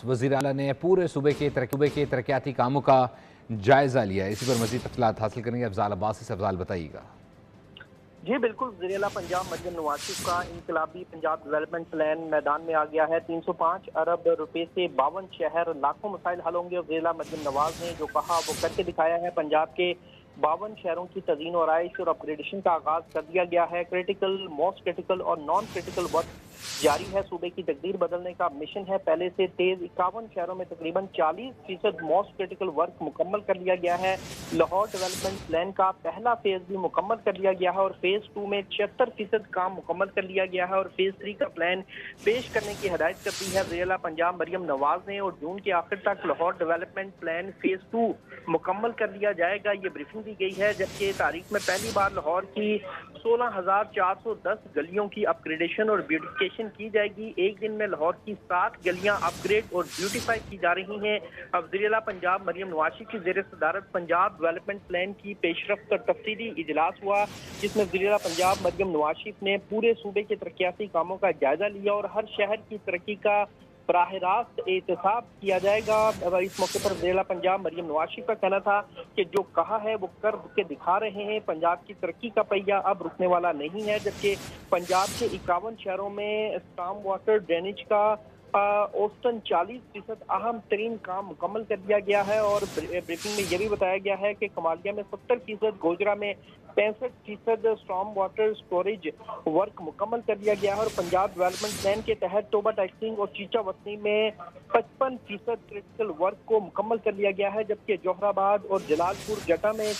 वज़ीर आला ने पूरे सूबे के तरक्याती कामों का जायज़ा लिया। इसी पर मज़ीद तफ़सीलात हासिल करेंगे अफजाल अब्बासी से। अफजाल बताइएगा। जी बिल्कुल, वज़ीर आला पंजाब मरियम नवाज शरीफ का इनकलाबी पंजाब डेवलपमेंट प्लान मैदान में आ गया है। 305 अरब रुपए से 52 शहर, लाखों मसाइल हल होंगे। वज़ीर आला मरियम नवाज ने जो कहा वो करके दिखाया है। पंजाब के 52 शहरों की तज़ीन और आइश और अपग्रेडेशन का आगाज कर दिया गया है। क्रिटिकल, मोस्ट क्रिटिकल और नॉन क्रिटिकल वर्क जारी है। सूबे की तकदीर बदलने का मिशन है। पहले से तेज 51 शहरों में तकरीबन 40% मोस्ट क्रिटिकल वर्क मुकम्मल कर लिया गया है। लाहौर डेवलपमेंट प्लान का पहला फेज भी मुकम्मल कर लिया गया है और फेज 2 में 76% काम मुकम्मल कर लिया गया है और फेज 3 का प्लान पेश करने की हिदायत कर दी है वज़ीर आला पंजाब मरियम नवाज ने। और जून के आखिर तक लाहौर डेवलपमेंट प्लान फेज 2 मुकम्मल कर लिया जाएगा, ये ब्रीफिंग दी गई है। जबकि तारीख में पहली बार लाहौर की 16,410 गलियों की अपग्रेडेशन और ब्यूटिफिकेशन की जाएगी। एक दिन में लाहौर की 7 गलियां अपग्रेड और ब्यूटिफाई की जा रही हैं। अब वज़ीर आला पंजाब मरियम नवाज शरीफ की ज़ेर सदारत पंजाब डेवलपमेंट प्लान की पेशरफ्त का तफसीली इजलास हुआ, जिसमें वज़ीर आला पंजाब मरियम नवाज शरीफ ने पूरे सूबे के तरक्याती कामों का जायजा लिया और हर शहर की तरक्की का बराह रास्त एहतसाब किया जाएगा। इस मौके पर वज़ीर आला पंजाब मरियम नवाज शरीफ का कहना था कि जो कहा है वो कर के दिखा रहे हैं। पंजाब की तरक्की का पहिया अब रुकने वाला नहीं है। जबकि पंजाब के 51 शहरों में स्टॉर्म वाटर ड्रेनेज का औसतन 40% अहम तरीन काम मुकम्मल कर दिया गया है। और ब्रीफिंग में यह भी बताया गया है कि कमालिया में 70%, गोजरा में 65% स्टॉर्म वाटर स्टोरेज वर्क मुकम्मल कर दिया गया है। और पंजाब डेवलपमेंट प्लान के तहत टोबा टाइसिंग और चीचा वतनी में 55% क्रिटिकल वर्क को मुकम्मल कर लिया गया है। जबकि जोहराबाद और जलालपुर जटा में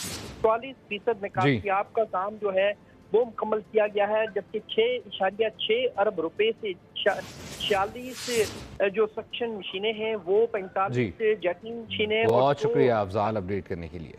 44% निकासियाब का काम जो है वो मुकम्मल किया गया है। जबकि 6.6 अरब रुपए से 46 जो सक्शन मशीनें हैं वो 45 जेटिंग मशीनें। बहुत शुक्रिया अफजाल अपडेट करने के लिए।